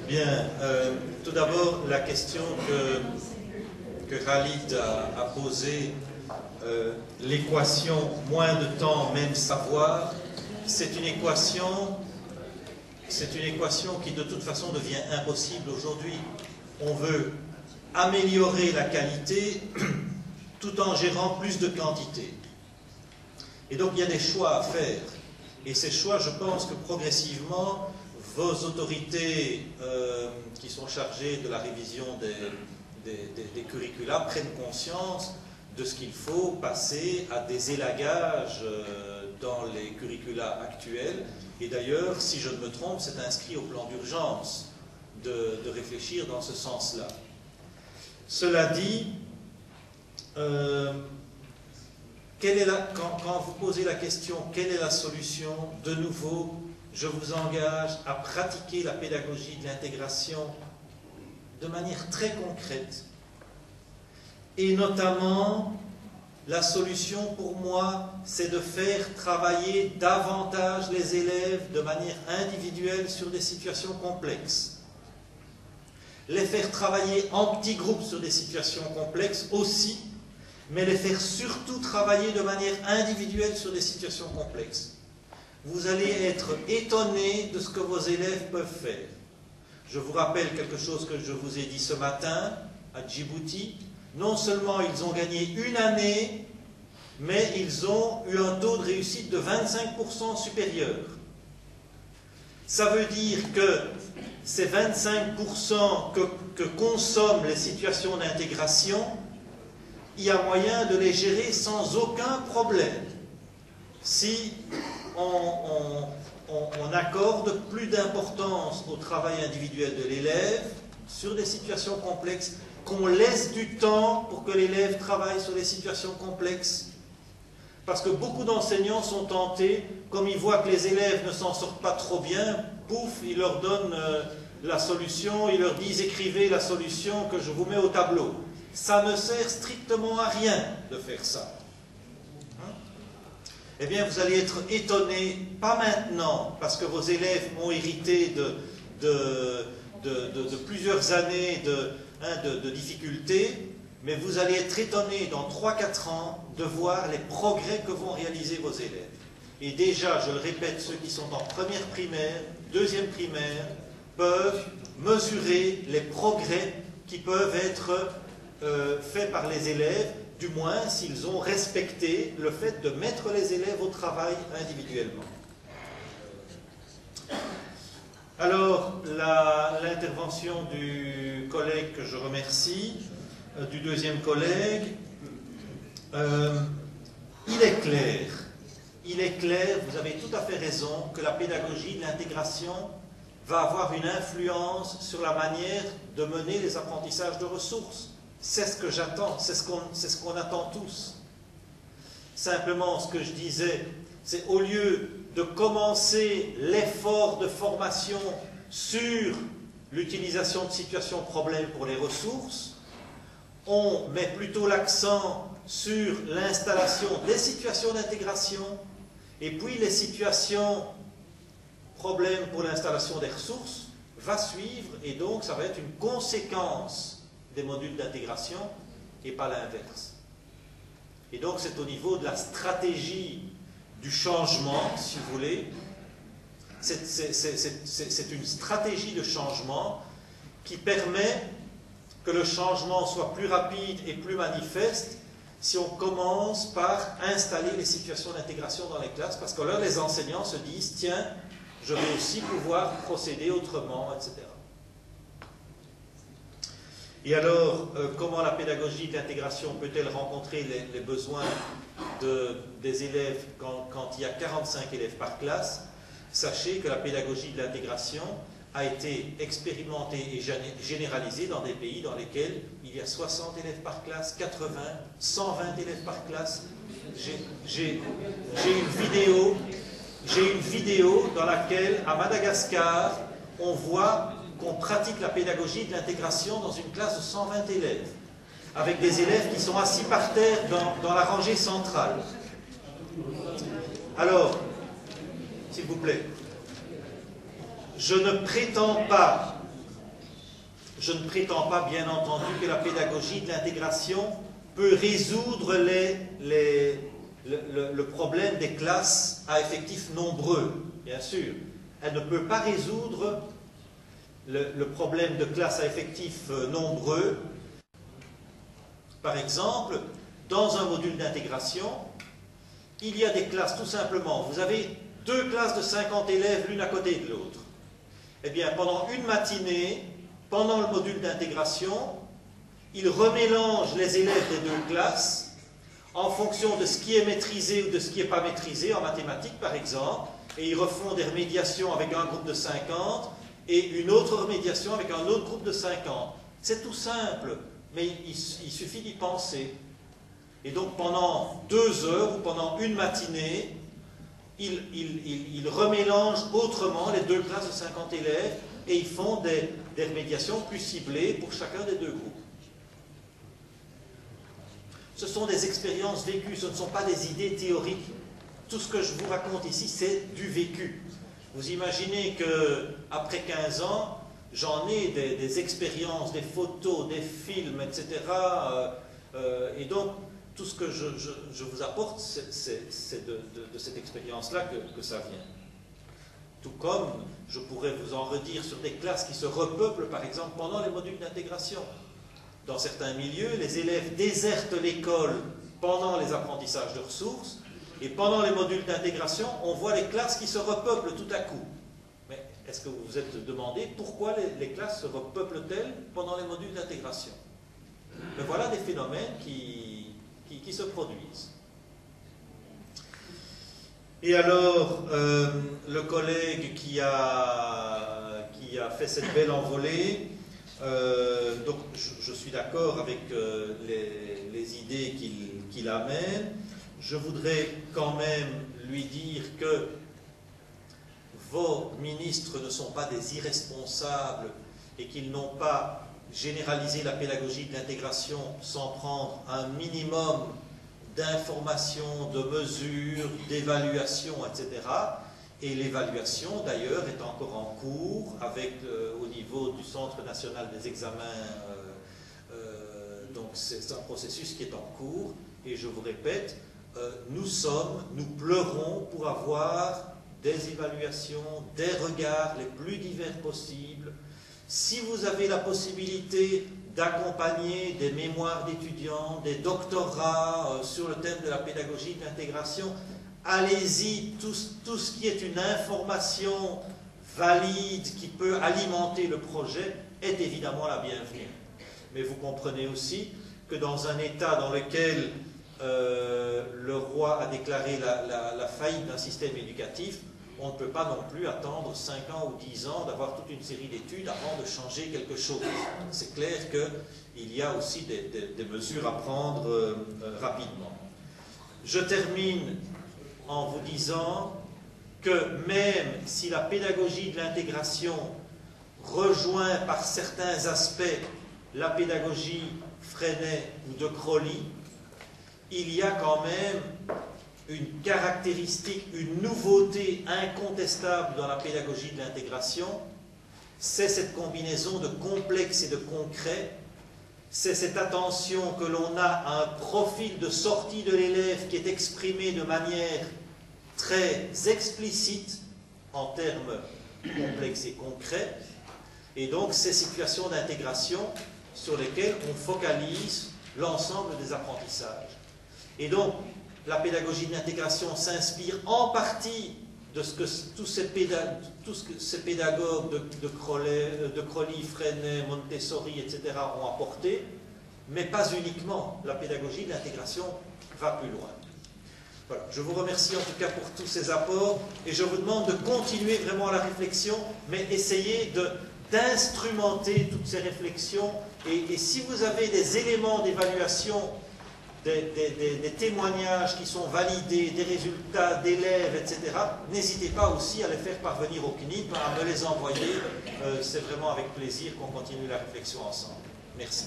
Bien, tout d'abord, la question que Khalid a posée, l'équation moins de temps, même savoir, c'est une équation qui de toute façon devient impossible aujourd'hui. On veut améliorer la qualité tout en gérant plus de quantité. Et donc il y a des choix à faire. Et ces choix, je pense que progressivement, vos autorités qui sont chargées de la révision des curricula prennent conscience de ce qu'il faut passer à des élagages dans les curricula actuels. Et d'ailleurs, si je ne me trompe, c'est inscrit au plan d'urgence de réfléchir dans ce sens-là. Cela dit, quand vous posez la question « quelle est la solution ?», de nouveau, je vous engage à pratiquer la pédagogie de l'intégration de manière très concrète. Et notamment, la solution pour moi, c'est de faire travailler davantage les élèves de manière individuelle sur des situations complexes. Les faire travailler en petits groupes sur des situations complexes aussi, mais les faire surtout travailler de manière individuelle sur des situations complexes. Vous allez être étonné de ce que vos élèves peuvent faire. Je vous rappelle quelque chose que je vous ai dit ce matin à Djibouti. Non seulement ils ont gagné une année, mais ils ont eu un taux de réussite de 25% supérieur. Ça veut dire que ces 25% que consomment les situations d'intégration, il y a moyen de les gérer sans aucun problème. Si on accorde plus d'importance au travail individuel de l'élève sur des situations complexes, qu'on laisse du temps pour que l'élève travaille sur des situations complexes. Parce que beaucoup d'enseignants sont tentés, comme ils voient que les élèves ne s'en sortent pas trop bien, pouf, ils leur donnent la solution, ils leur disent écrivez la solution que je vous mets au tableau. Ça ne sert strictement à rien de faire ça. Eh bien, vous allez être étonné, pas maintenant, parce que vos élèves ont hérité de plusieurs années de difficultés, mais vous allez être étonné dans 3-4 ans de voir les progrès que vont réaliser vos élèves. Et déjà, je le répète, ceux qui sont en première primaire, deuxième primaire, peuvent mesurer les progrès qui peuvent être faits par les élèves, du moins s'ils ont respecté le fait de mettre les élèves au travail individuellement. Alors, l'intervention du collègue que je remercie, du deuxième collègue, il est clair, vous avez tout à fait raison, que la pédagogie de l'intégration va avoir une influence sur la manière de mener les apprentissages de ressources. C'est ce que j'attends, c'est ce qu'on attend tous. Simplement, ce que je disais, c'est au lieu de commencer l'effort de formation sur l'utilisation de situations problèmes pour les ressources, on met plutôt l'accent sur l'installation des situations d'intégration et puis les situations problèmes pour l'installation des ressources va suivre et donc ça va être une conséquence des modules d'intégration et pas l'inverse. Et donc c'est au niveau de la stratégie du changement, si vous voulez, c'est une stratégie de changement qui permet que le changement soit plus rapide et plus manifeste si on commence par installer les situations d'intégration dans les classes, parce que là les enseignants se disent, tiens, je vais aussi pouvoir procéder autrement, etc. Et alors, comment la pédagogie d'intégration peut-elle rencontrer les besoins des élèves quand il y a 45 élèves par classe? Sachez que la pédagogie de l'intégration a été expérimentée et généralisée dans des pays dans lesquels il y a 60 élèves par classe, 80, 120 élèves par classe. J'ai une vidéo dans laquelle, à Madagascar, on voit qu'on pratique la pédagogie de l'intégration dans une classe de 120 élèves, avec des élèves qui sont assis par terre dans la rangée centrale. Alors, s'il vous plaît, je ne prétends pas je ne prétends pas, bien entendu, que la pédagogie de l'intégration peut résoudre le problème des classes à effectifs nombreux, bien sûr. Elle ne peut pas résoudre le problème de classes à effectifs nombreux. Par exemple, dans un module d'intégration, il y a des classes, tout simplement. Vous avez 2 classes de 50 élèves l'une à côté de l'autre. Eh bien, pendant une matinée, pendant le module d'intégration, il remélange les élèves des 2 classes en fonction de ce qui est maîtrisé ou de ce qui n'est pas maîtrisé, en mathématiques par exemple, et ils refont des remédiations avec un groupe de 50 et une autre remédiation avec un autre groupe de 50. C'est tout simple, mais il suffit d'y penser. Et donc pendant 2 heures ou pendant une matinée, ils remélangent autrement les 2 classes de 50 élèves et ils font des remédiations plus ciblées pour chacun des 2 groupes. Ce sont des expériences vécues, ce ne sont pas des idées théoriques. Tout ce que je vous raconte ici, c'est du vécu. Vous imaginez qu'après 15 ans, j'en ai des expériences, des photos, des films, etc. Et donc, tout ce que je vous apporte, c'est de cette expérience-là que ça vient. Tout comme je pourrais vous en redire sur des classes qui se repeuplent, par exemple, pendant les modules d'intégration. Dans certains milieux, les élèves désertent l'école pendant les apprentissages de ressources, et pendant les modules d'intégration, on voit les classes qui se repeuplent tout à coup. Mais est-ce que vous vous êtes demandé pourquoi les classes se repeuplent-elles pendant les modules d'intégration? Mais voilà des phénomènes qui se produisent. Et alors, le collègue qui a fait cette belle envolée, donc je suis d'accord avec les idées qu'il amène. Je voudrais quand même lui dire que vos ministres ne sont pas des irresponsables et qu'ils n'ont pas généralisé la pédagogie de l'intégration sans prendre un minimum d'informations, de mesures, d'évaluation, etc. Et l'évaluation, d'ailleurs, est encore en cours avec, au niveau du Centre national des examens. Donc c'est un processus qui est en cours. Et je vous répète, nous pleurons pour avoir des évaluations, des regards les plus divers possibles. Si vous avez la possibilité d'accompagner des mémoires d'étudiants, des doctorats sur le thème de la pédagogie de l'intégration, allez-y, tout ce qui est une information valide qui peut alimenter le projet est évidemment la bienvenue. Mais vous comprenez aussi que dans un état dans lequel le roi a déclaré la faillite d'un système éducatif, on ne peut pas non plus attendre 5 ans ou 10 ans d'avoir toute une série d'études avant de changer quelque chose. C'est clair qu'il y a aussi des mesures à prendre rapidement. Je termine en vous disant que même si la pédagogie de l'intégration rejoint par certains aspects la pédagogie Freinet ou de Crowley, il y a quand même une caractéristique, une nouveauté incontestable dans la pédagogie de l'intégration, c'est cette combinaison de complexe et de concret, c'est cette attention que l'on a à un profil de sortie de l'élève qui est exprimé de manière très explicite en termes complexes et concrets, et donc ces situations d'intégration sur lesquelles on focalise l'ensemble des apprentissages. Et donc, la pédagogie de l'intégration s'inspire en partie de ce que tous ces pédagogues de Crowley, Freinet, Montessori, etc. ont apporté, mais pas uniquement. La pédagogie de l'intégration va plus loin. Voilà. Je vous remercie en tout cas pour tous ces apports et je vous demande de continuer vraiment la réflexion, mais essayez d'instrumenter toutes ces réflexions et si vous avez des éléments d'évaluation, des témoignages qui sont validés, des résultats d'élèves, etc., n'hésitez pas aussi à les faire parvenir au CNIP, à me les envoyer. C'est vraiment avec plaisir qu'on continue la réflexion ensemble. Merci.